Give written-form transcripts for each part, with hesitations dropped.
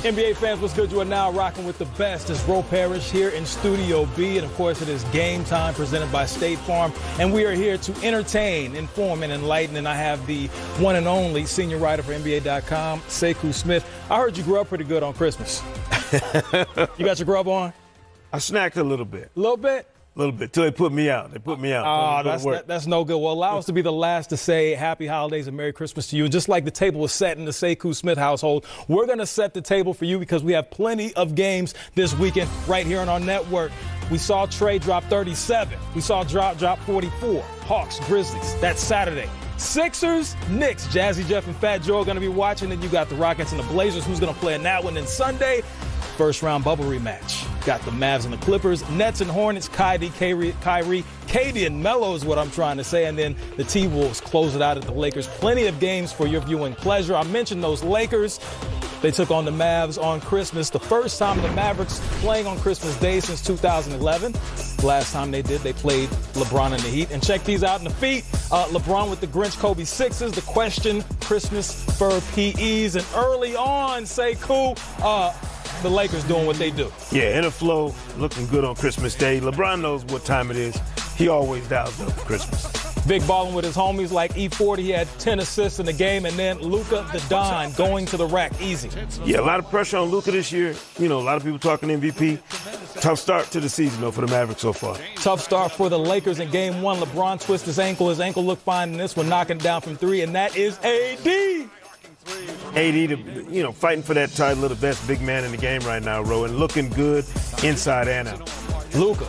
NBA fans, what's good? You are now rocking with the best. It's Ro Parrish here in Studio B, and of course it is Game Time presented by State Farm, and we are here to entertain, inform, and enlighten. And I have the one and only senior writer for NBA.com, Sekou Smith. I heard you grew up pretty good on Christmas. You got your grub on? I snacked a little bit. A little bit? A little bit, till they put me out. They put me out. Oh, that's no good. Well, allow us to be the last to say happy holidays and Merry Christmas to you. Just like the table was set in the Sekou Smith household, we're going to set the table for you because we have plenty of games this weekend right here on our network. We saw Trey drop 37. We saw drop 44. Hawks, Grizzlies. That's Saturday. Sixers, Knicks. Jazzy Jeff and Fat Joe are going to be watching. And you got the Rockets and the Blazers. Who's going to play in that one? And Sunday, first-round bubble rematch. Got the Mavs and the Clippers, Nets and Hornets, Kyrie, KD and Melo is what I'm trying to say. And then the T-Wolves close it out at the Lakers. Plenty of games for your viewing pleasure. I mentioned those Lakers. They took on the Mavs on Christmas. The first time the Mavericks playing on Christmas Day since 2011. Last time they did, they played LeBron and the Heat. And check these out in the feet. LeBron with the Grinch Kobe sixes, the Question Christmas fur PEs. And early on, Sekou, the Lakers doing what they do. Yeah, in a flow, looking good on Christmas Day. LeBron knows what time it is. He always dials up for Christmas. Big balling with his homies like E40. He had 10 assists in the game. And then Luka the Don going to the rack. Easy. Yeah, a lot of pressure on Luka this year. You know, a lot of people talking MVP. Tough start to the season, though, for the Mavericks so far. Tough start for the Lakers in Game 1. LeBron twists his ankle. His ankle looked fine in this one, knocking it down from 3. And that is AD. AD, fighting for that title of the best big man in the game right now, Ro, and looking good inside and out. Luka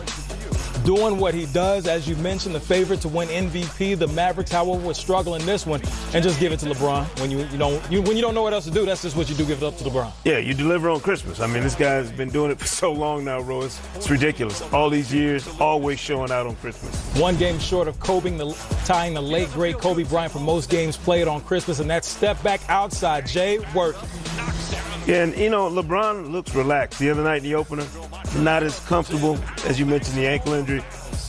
doing what he does, as you mentioned, the favorite to win MVP. The Mavericks, however, were struggling this one, and just give it to LeBron. When you don't know what else to do, that's just what you do. Give it up to LeBron. Yeah, you deliver on Christmas. I mean, this guy's been doing it for so long now, Ro. It's ridiculous. All these years, always showing out on Christmas. One game short of tying the late great Kobe Bryant for most games played on Christmas, and that step back outside. Jay working. Yeah, and LeBron looks relaxed. The other night in the opener, not as comfortable as you mentioned the ankle injury,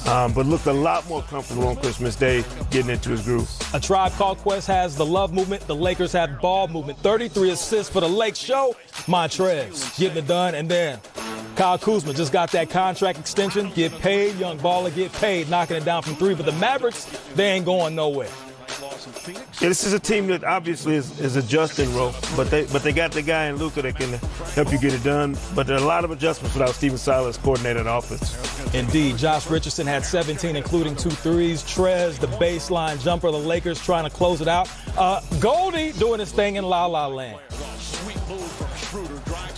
but looked a lot more comfortable on Christmas Day, getting into his groove. A Tribe Called Quest has the love movement. The Lakers have ball movement. 33 assists for the Lake Show. Montrez getting it done, and then Kyle Kuzma just got that contract extension. Get paid, young baller, get paid, knocking it down from 3. But the Mavericks, they ain't going nowhere. Yeah, this is a team that obviously is adjusting, Ro, but they got the guy in Luka that can help you get it done. But there are a lot of adjustments without Stephen Silas coordinating offense. Indeed. Josh Richardson had 17, including 2 threes. Trez, the baseline jumper. The Lakers trying to close it out. Goldie doing his thing in La La Land.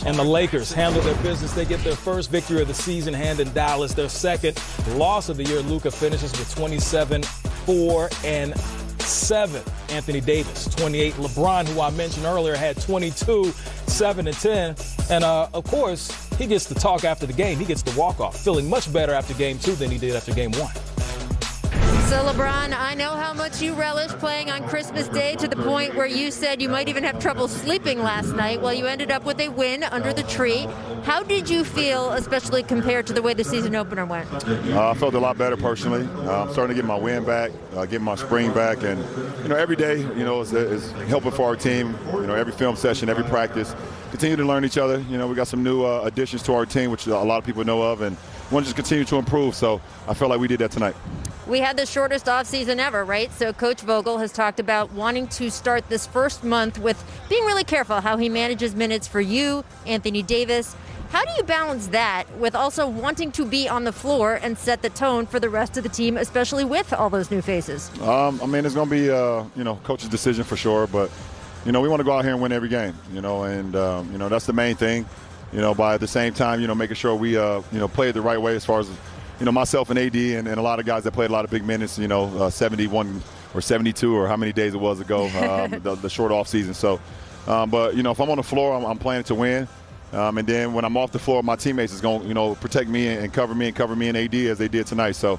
And the Lakers handle their business. They get their first victory of the season hand in Dallas. Their second loss of the year. Luka finishes with 27, 4, and 7. Anthony Davis, 28. LeBron, who I mentioned earlier, had 22, 7, and 10. And, of course, he gets to talk after the game. He gets to walk off, feeling much better after Game 2 than he did after Game 1. So, LeBron, I know how much you relish playing on Christmas Day to the point where you said you might even have trouble sleeping last night. Well, you ended up with a win under the tree. How did you feel, especially compared to the way the season opener went? I felt a lot better personally. I'm starting to get my wind back, getting my spring back. And, every day, is helping for our team. Every film session, every practice. Continue to learn each other. We got some new additions to our team, which a lot of people know of. And we want to just continue to improve. So I felt like we did that tonight. We had the shortest offseason ever, right? So Coach Vogel has talked about wanting to start this first month with being really careful how he manages minutes for you, Anthony Davis. How do you balance that with also wanting to be on the floor and set the tone for the rest of the team, especially with all those new faces? It's going to be, coach's decision for sure. But, we want to go out here and win every game, and that's the main thing. By at the same time, making sure we, play it the right way as far as, myself and AD and a lot of guys that played a lot of big minutes, 71 or 72 or how many days it was ago, the short off season. So, but, if I'm on the floor, I'm playing to win. And then when I'm off the floor, my teammates is going to, protect me and cover me and AD as they did tonight. So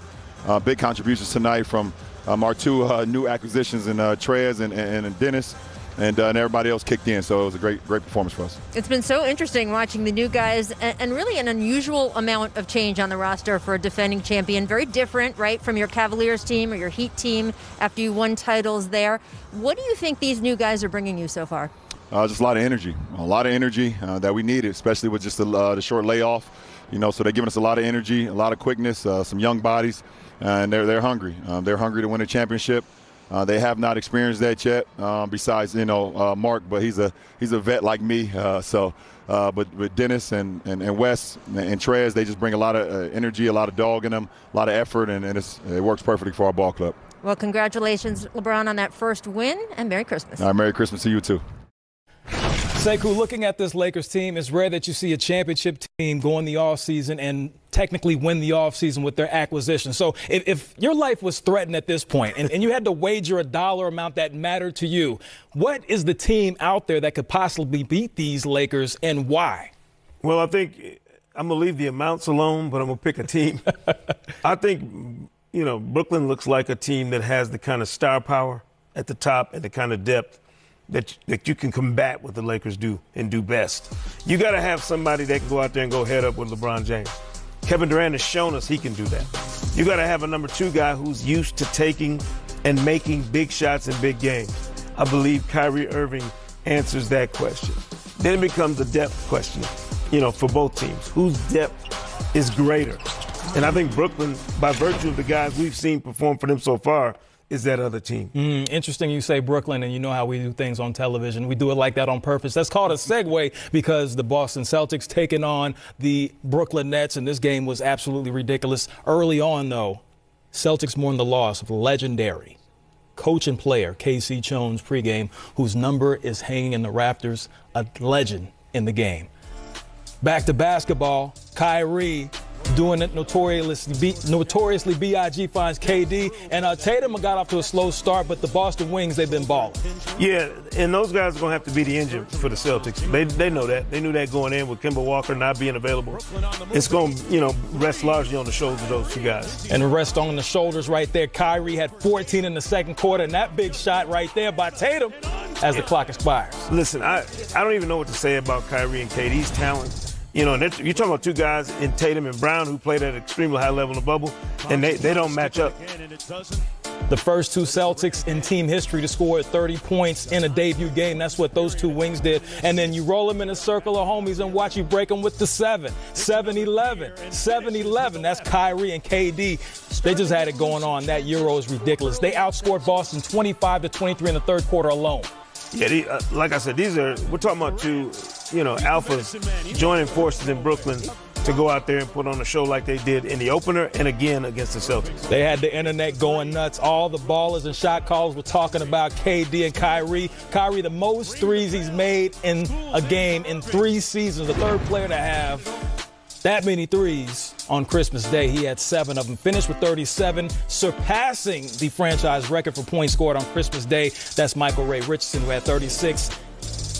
big contributions tonight from our 2 new acquisitions in Trez and Dennis. And everybody else kicked in, so it was a great performance for us. It's been so interesting watching the new guys and really an unusual amount of change on the roster for a defending champion. Very different, right, from your Cavaliers team or your Heat team after you won titles there. What do you think these new guys are bringing you so far? Just a lot of energy that we needed, especially with just the short layoff. So they're giving us a lot of energy, a lot of quickness, some young bodies, and they're hungry. They're hungry to win a championship. They have not experienced that yet, besides Mark, but he's a vet like me. But with Dennis and Wes and Trez, they just bring a lot of energy, a lot of dog in them, a lot of effort, and it works perfectly for our ball club. Well, congratulations, LeBron, on that first win, and Merry Christmas. Merry Christmas to you too. Sekou, looking at this Lakers team, it's rare that you see a championship team go in the offseason and technically win the offseason with their acquisition. So if your life was threatened at this point and you had to wager a dollar amount that mattered to you, what is the team out there that could possibly beat these Lakers, and why? Well, I think I'm going to leave the amounts alone, but I'm going to pick a team. I think, Brooklyn looks like a team that has the kind of star power at the top and the kind of depth that you can combat what the Lakers do and do best. You got to have somebody that can go out there and go head up with LeBron James. Kevin Durant has shown us he can do that. You got to have a number 2 guy who's used to taking and making big shots in big games. I believe Kyrie Irving answers that question. Then it becomes a depth question, for both teams. Whose depth is greater? And I think Brooklyn, by virtue of the guys we've seen perform for them so far, is that other team. Interesting you say Brooklyn, and you know how we do things on television. We do it like that on purpose. That's called a segue, because the Boston Celtics taking on the Brooklyn Nets, and this game was absolutely ridiculous. Early on, though, Celtics mourn the loss of legendary coach and player K.C. Jones pregame, whose number is hanging in the rafters, a legend in the game. Back to basketball, Kyrie doing it notoriously B.I.G. finds KD, and Tatum got off to a slow start, but the Boston Wings, they've been balling. Yeah, and those guys are going to have to be the engine for the Celtics. They know that. They knew that going in with Kemba Walker not being available. It's going to, rest largely on the shoulders of those 2 guys. And rest on the shoulders right there. Kyrie had 14 in the second quarter, and that big shot right there by Tatum as the clock expires. Listen, I don't even know what to say about Kyrie and KD's talent. You're talking about 2 guys in Tatum and Brown who played at an extremely high level in the bubble, and they don't match up. The first 2 Celtics in team history to score 30 points in a debut game. That's what those 2 wings did. And then you roll them in a circle of homies and watch you break them with the 7-11. 7-11. That's Kyrie and KD. They just had it going on. That Euro is ridiculous. They outscored Boston 25-23 in the third quarter alone. Yeah, like I said, we're talking about 2, alphas joining forces in Brooklyn to go out there and put on a show like they did in the opener and again against the Celtics. They had the internet going nuts. All the ballers and shot callers were talking about KD and Kyrie. Kyrie, the most threes he's made in a game in 3 seasons, the third player to have that many threes on Christmas Day. He had 7 of them. Finished with 37, surpassing the franchise record for points scored on Christmas Day. That's Michael Ray Richardson, who had 36.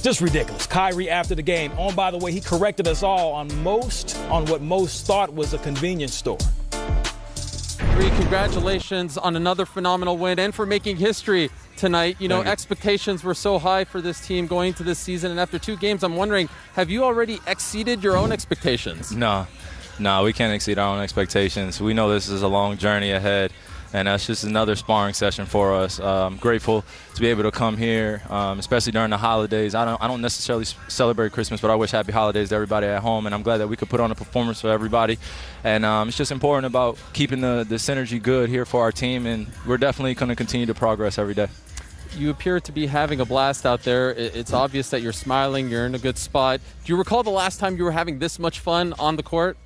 Just ridiculous. Kyrie, after the game, by the way, he corrected us all on what most thought was a convenience store. Congratulations on another phenomenal win and for making history tonight. Expectations were so high for this team going into this season, and after 2 games, I'm wondering, have you already exceeded your own expectations? No, we can't exceed our own expectations. We know this is a long journey ahead, and that's just another sparring session for us. I'm grateful to be able to come here, especially during the holidays. I don't necessarily celebrate Christmas, but I wish happy holidays to everybody at home, and I'm glad that we could put on a performance for everybody. And it's just important about keeping the synergy good here for our team, and we're definitely going to continue to progress every day. You appear to be having a blast out there. It's obvious that you're smiling, you're in a good spot. Do you recall the last time you were having this much fun on the court?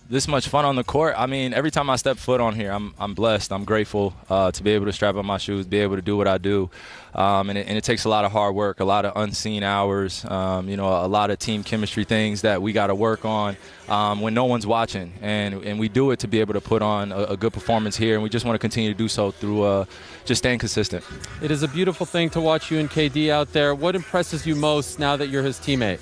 This much fun on the court? I mean, every time I step foot on here, I'm blessed. I'm grateful to be able to strap on my shoes, be able to do what I do. And it takes a lot of hard work, a lot of unseen hours, a lot of team chemistry things that we got to work on when no one's watching. And we do it to be able to put on a good performance here, and we just want to continue to do so through just staying consistent. It is a beautiful thing to watch you and KD out there. What impresses you most now that you're his teammate?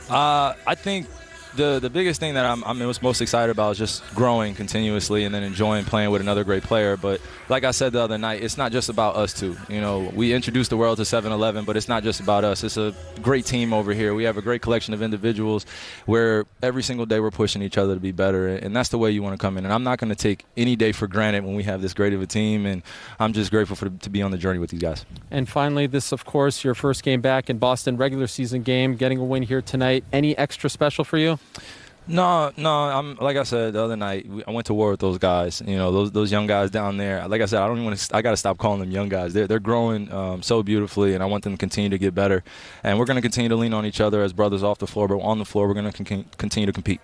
I think The biggest thing that I'm most excited about is just growing continuously and then enjoying playing with another great player. But like I said the other night, it's not just about us two. You know, we introduced the world to 7-Eleven, but it's not just about us. It's a great team over here. We have a great collection of individuals where every single day we're pushing each other to be better, and that's the way you want to come in. And I'm not going to take any day for granted when we have this great of a team, and I'm just grateful to be on the journey with these guys. And finally, this, of course, your first game back in Boston, regular season game, getting a win here tonight. Any extra special for you? No. I'm like I said the other night. I went to war with those guys. You know, those young guys down there. Like I said, I got to stop calling them young guys. They're growing so beautifully, and I want them to continue to get better. And we're going to continue to lean on each other as brothers off the floor, but on the floor, we're going to continue to compete.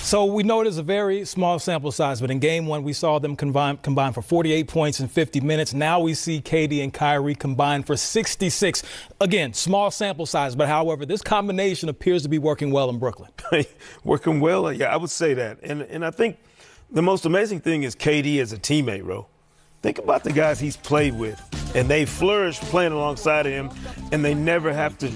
So we know it is a very small sample size, but in game one, we saw them combine for 48 points in 50 minutes. Now we see KD and Kyrie combine for 66. Again, small sample size, but however, this combination appears to be working well in Brooklyn. Working well? Yeah, I would say that. And I think the most amazing thing is KD as a teammate, Ro. Think about the guys he's played with, and they flourish playing alongside of him, and they never have to,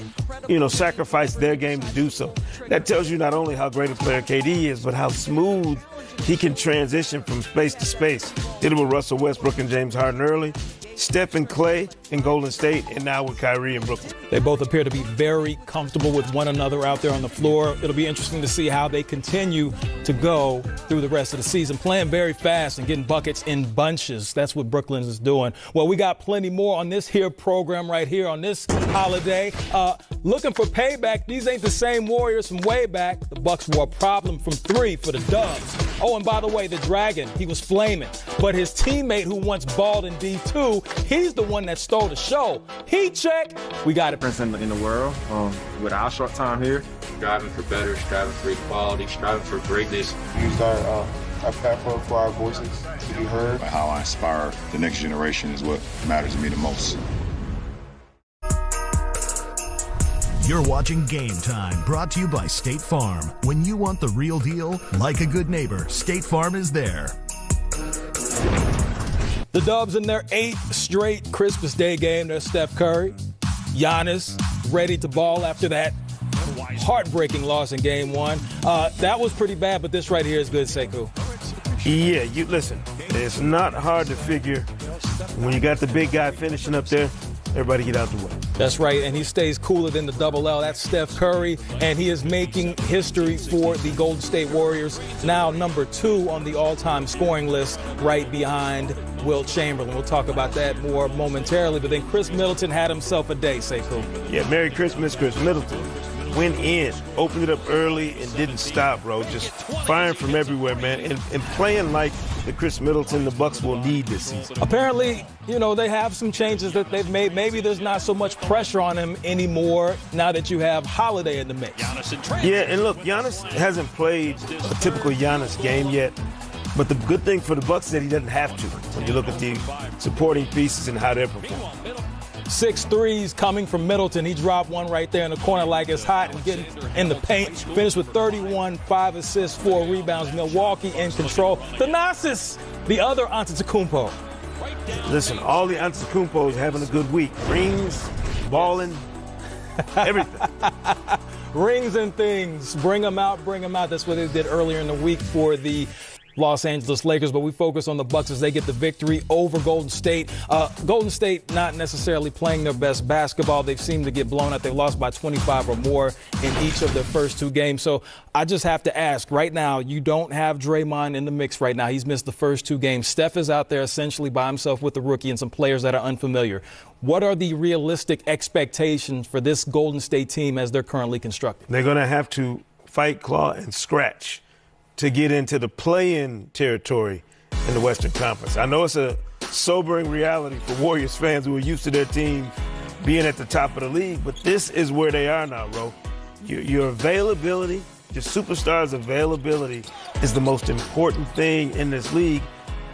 sacrifice their game to do so. That tells you not only how great a player KD is, but how smooth he can transition from space to space. Did it with Russell Westbrook and James Harden early, Steph and Clay in Golden State, and now with Kyrie in Brooklyn. They both appear to be very comfortable with one another out there on the floor. It'll be interesting to see how they continue to go through the rest of the season, playing very fast and getting buckets in bunches. That's what Brooklyn is doing. Well, we got plenty more on this here program right here on this holiday. Looking for payback. These ain't the same Warriors from way back. The Bucks were a problem from 3 for the Dubs. Oh, and by the way, the Dragon, he was flaming. But his teammate who once balled in D2, he's the one that stole the show. Heat check. We got it. In the world, with our short time here. Striving for better, striving for equality, striving for greatness. Use our platform for our voices to be heard. How I inspire the next generation is what matters to me the most. You're watching Game Time, brought to you by State Farm. When you want the real deal, like a good neighbor, State Farm is there. The Dubs in their 8th straight Christmas Day game. There's Steph Curry, Giannis, ready to ball after that heartbreaking loss in game 1. That was pretty bad, but this right here is good, Sekou. Yeah, listen, it's not hard to figure when you got the big guy finishing up there, everybody get out the way. That's right, and he stays cooler than the double L. That's Steph Curry, and he is making history for the Golden State Warriors, now number 2 on the all-time scoring list, right behind Wilt Chamberlain. We'll talk about that more momentarily, but then Chris Middleton had himself a day, Sekou. Yeah, Merry Christmas, Chris Middleton. Went in, opened it up early, and didn't stop, bro. Just firing from everywhere, man, and playing like the Chris Middleton the Bucks will need this season. Apparently, they have some changes that they've made. Maybe there's not so much pressure on him anymore now that you have Holiday in the mix. Yeah, and look, Giannis hasn't played a typical Giannis game yet. But the good thing for the Bucks is that he doesn't have to when you look at the supporting pieces and how they're performing. 6 threes coming from Middleton. He dropped one right there in the corner like it's hot and getting in the paint. Finished with 31, 5 assists, 4 rebounds. Milwaukee in control. Thanasis, the other Antetokounmpo. Listen, all the Antetokounmpos having a good week. Rings, balling, everything. Rings and things. Bring them out, bring them out. That's what they did earlier in the week for the Los Angeles Lakers, but we focus on the Bucks as they get the victory over Golden State. Golden State not necessarily playing their best basketball. They've seemed to get blown out. They lost by 25 or more in each of their first 2 games. So I just have to ask, right now, you don't have Draymond in the mix right now. He's missed the first 2 games. Steph is out there essentially by himself with the rookie and some players that are unfamiliar. What are the realistic expectations for this Golden State team as they're currently constructed? They're going to have to fight, claw, and scratch to get into the play-in territory in the Western Conference. I know it's a sobering reality for Warriors fans who are used to their team being at the top of the league, but this is where they are now, Ro. Your availability, your superstars' availability is the most important thing in this league,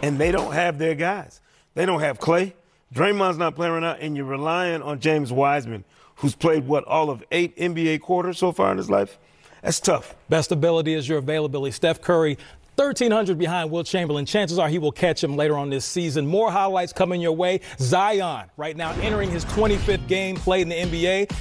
and they don't have their guys. They don't have Clay. Draymond's not playing right now, and you're relying on James Wiseman, who's played, all of 8 NBA quarters so far in his life? That's tough. Best ability is your availability. Steph Curry, 1,300 behind Wilt Chamberlain. Chances are he will catch him later on this season. More highlights coming your way. Zion, right now entering his 25th game played in the NBA.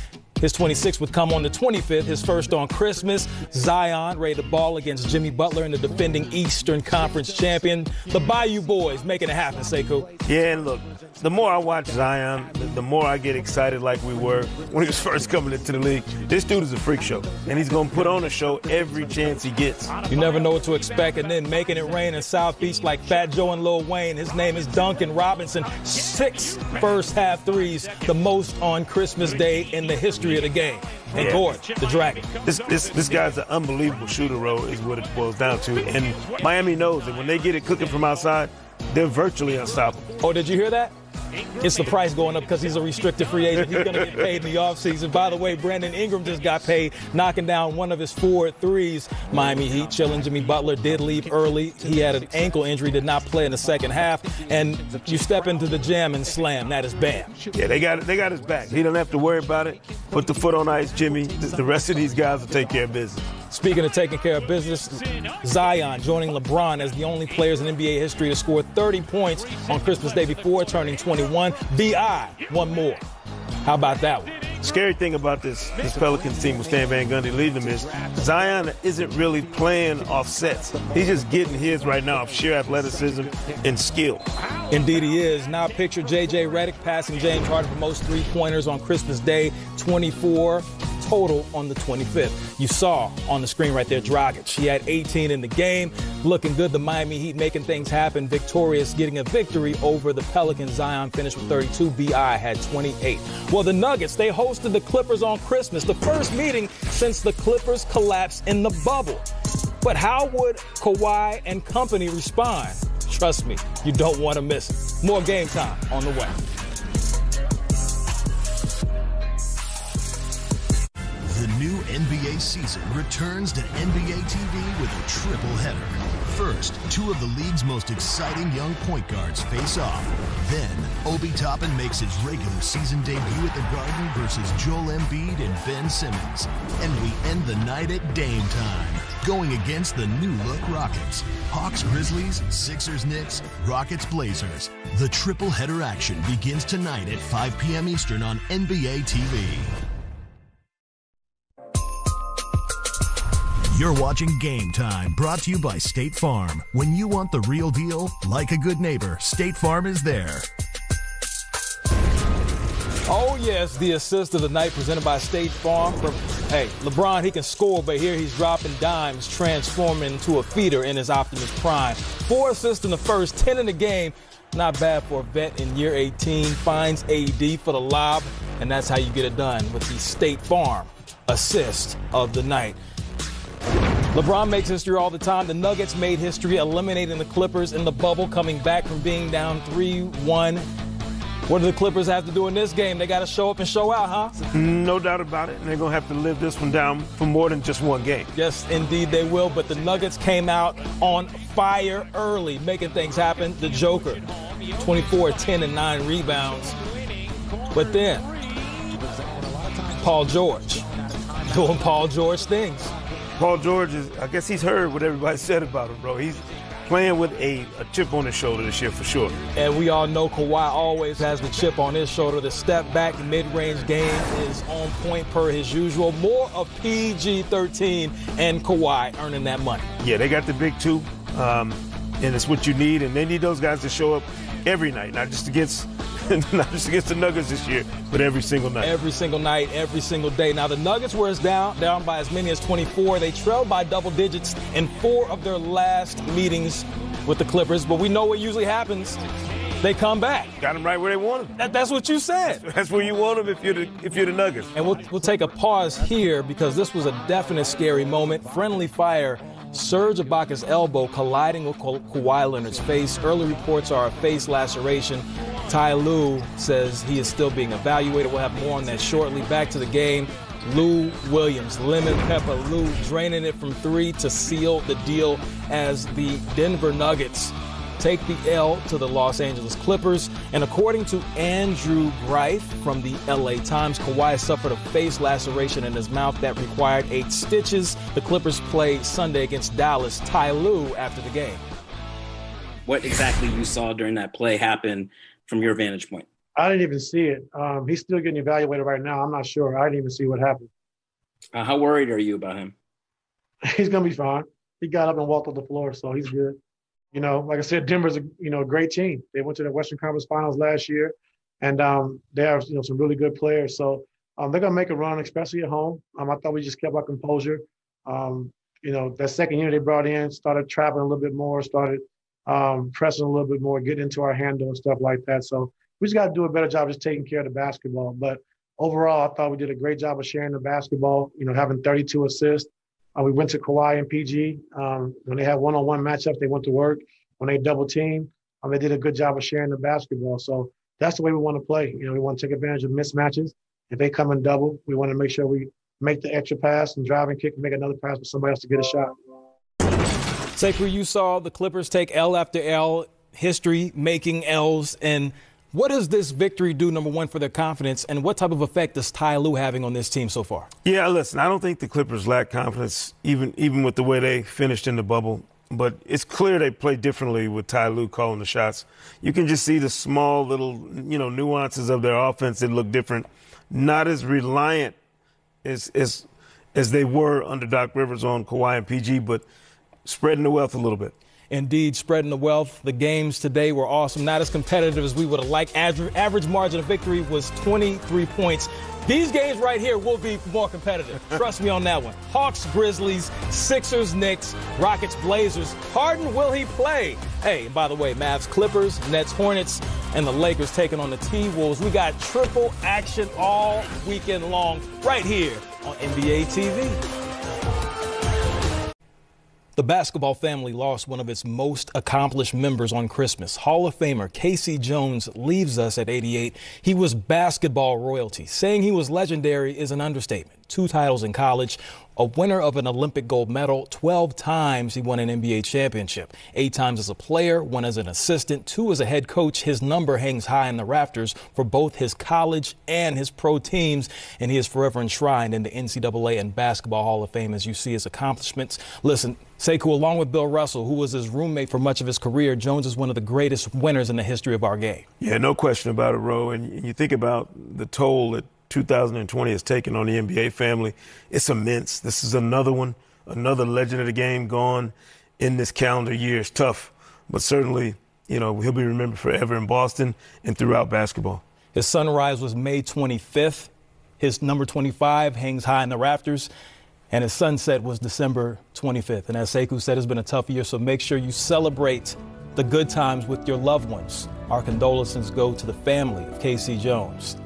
His 26th would come on the 25th, his first on Christmas. Zion ready to ball against Jimmy Butler and the defending Eastern Conference champion. The Bayou Boys making it happen, Sekou. Yeah, and look, the more I watch Zion, the more I get excited like we were when he was first coming into the league. This dude is a freak show, and he's going to put on a show every chance he gets. You never know what to expect, and then making it rain in South Beach like Fat Joe and Lil Wayne. His name is Duncan Robinson. 6 first-half threes, the most on Christmas Day in the history of the game. And Gord, the Dragon. This guy's an unbelievable shooter, Ro, is what it boils down to. And Miami knows that when they get it cooking from outside, they're virtually unstoppable. Oh, did you hear that? It's the price going up because he's a restricted free agent. He's going to get paid in the offseason. By the way, Brandon Ingram just got paid, knocking down one of his 4 threes. Miami Heat chilling. Jimmy Butler did leave early. He had an ankle injury, did not play in the second half. And you step into the jam and slam. That is Bam. Yeah, they got his back. He don't have to worry about it. Put the foot on ice, Jimmy. The rest of these guys will take care of business. Speaking of taking care of business, Zion joining LeBron as the only players in NBA history to score 30 points on Christmas Day before turning 21. B.I. one more. How about that one? Scary thing about this Pelicans team with Stan Van Gundy leading them is Zion isn't really playing off sets. He's just getting his right now of sheer athleticism and skill. Indeed he is. Now picture J.J. Redick passing James Harden for most three-pointers on Christmas Day, 24 total on the 25th. You saw on the screen right there, Dragic. He had 18 in the game. Looking good. The Miami Heat making things happen. Victorious, getting a victory over the Pelicans. Zion finished with 32. B.I. had 28. Well, the Nuggets, they hosted the Clippers on Christmas, the first meeting since the Clippers collapsed in the bubble. But how would Kawhi and company respond? Trust me, you don't want to miss it. More Game Time on the way. The new NBA season returns to NBA TV with a triple header. First, 2 of the league's most exciting young point guards face off. Then, Obi Toppin makes his regular season debut at the Garden versus Joel Embiid and Ben Simmons. And we end the night at Dame time, going against the new-look Rockets. Hawks Grizzlies, Sixers Knicks, Rockets Blazers. The triple header action begins tonight at 5 p.m. Eastern on NBA TV. You're watching Game Time, brought to you by State Farm. When you want the real deal, like a good neighbor, State Farm is there. Oh, yes, the assist of the night presented by State Farm. Hey, LeBron, he can score, but here he's dropping dimes, transforming into a feeder in his Optimus Prime. 4 assists in the first, 10 in the game. Not bad for a vet in year 18. Finds AD for the lob, and that's how you get it done with the State Farm assist of the night. LeBron makes history all the time. The Nuggets made history, eliminating the Clippers in the bubble, coming back from being down 3-1. What do the Clippers have to do in this game? They got to show up and show out, huh? No doubt about it. And they're going to have to live this one down for more than just one game. Yes, indeed they will. But the Nuggets came out on fire early, making things happen. The Joker, 24, 10, and 9 rebounds. But then, Paul George, doing Paul George things. Paul George I guess he's heard what everybody said about him, bro. He's playing with a chip on his shoulder this year for sure. And we all know Kawhi always has the chip on his shoulder. The step back mid-range game is on point per his usual. More of PG-13 and Kawhi earning that money. Yeah, they got the big 2, and it's what you need. And they need those guys to show up every night, not just against the Nuggets this year, but every single night. Every single night, every single day. Now, the Nuggets were down by as many as 24. They trailed by double digits in 4 of their last meetings with the Clippers. But we know what usually happens. They come back. Got them right where they want them. That's what you said. That's where you want them if you're the Nuggets. And we'll take a pause here because this was a definite scary moment. Friendly fire. Serge Ibaka's elbow colliding with Kawhi Leonard's face. Early reports are a face laceration. Ty Lue says he is still being evaluated. We'll have more on that shortly. Back to the game. Lou Williams, lemon pepper Lou, draining it from 3 to seal the deal as the Denver Nuggets take the L to the Los Angeles Clippers. And according to Andrew Greif from the LA Times, Kawhi suffered a face laceration in his mouth that required 8 stitches. The Clippers play Sunday against Dallas. Ty Lue after the game. What exactly you saw during that play happen from your vantage point? I didn't even see it. He's still getting evaluated right now. I'm not sure. I didn't even see what happened. How worried are you about him? He's going to be fine. He got up and walked on the floor, so he's good. You know, like I said, Denver's a great team. They went to the Western Conference Finals last year, and they have some really good players. So they're going to make a run, especially at home. I thought we just kept our composure. That second unit they brought in started trapping a little bit more, started pressing a little bit more, getting into our handle and stuff like that. So we just got to do a better job just taking care of the basketball. But overall, I thought we did a great job of sharing the basketball, having 32 assists. We went to Kawhi and PG. When they had one-on-one matchups, they went to work. When they double team, they did a good job of sharing the basketball. So that's the way we want to play. We want to take advantage of mismatches. If they come in double, we want to make sure we make the extra pass and drive and kick and make another pass for somebody else to get a shot. Sekou, you saw the Clippers take L after L, history making L's, and what does this victory do, number one, for their confidence, and what type of effect is Ty Lue having on this team so far? Yeah, listen, I don't think the Clippers lack confidence, even with the way they finished in the bubble. But it's clear they play differently with Ty Lue calling the shots. You can just see the small little, nuances of their offense that look different, not as reliant as they were under Doc Rivers on Kawhi and PG, but spreading the wealth a little bit. Indeed, spreading the wealth. The games today were awesome. Not as competitive as we would have liked. Average margin of victory was 23 points. These games right here will be more competitive. Trust me on that one. Hawks, Grizzlies, Sixers, Knicks, Rockets, Blazers. Harden, will he play? Hey, by the way, Mavs, Clippers, Nets, Hornets, and the Lakers taking on the T-Wolves. We got triple action all weekend long right here on NBA TV. The basketball family lost one of its most accomplished members on Christmas. Hall of Famer Casey Jones leaves us at 88. He was basketball royalty. Saying he was legendary is an understatement. 2 titles in college, a winner of an Olympic gold medal, 12 times he won an NBA championship, 8 times as a player, 1 as an assistant, 2 as a head coach. His number hangs high in the rafters for both his college and his pro teams, and he is forever enshrined in the NCAA and Basketball Hall of Fame as you see his accomplishments. Listen, Sekou, along with Bill Russell, who was his roommate for much of his career, Jones is one of the greatest winners in the history of our game. Yeah, no question about it, Ro. And you think about the toll that 2020 has taken on the NBA family. It's immense. This is another one, another legend of the game gone in this calendar year. It's tough, but certainly, he'll be remembered forever in Boston and throughout basketball. His sunrise was May 25th. His number 25 hangs high in the rafters. And his sunset was December 25th. And as Sekou said, it's been a tough year, so make sure you celebrate the good times with your loved ones. Our condolences go to the family of Casey Jones.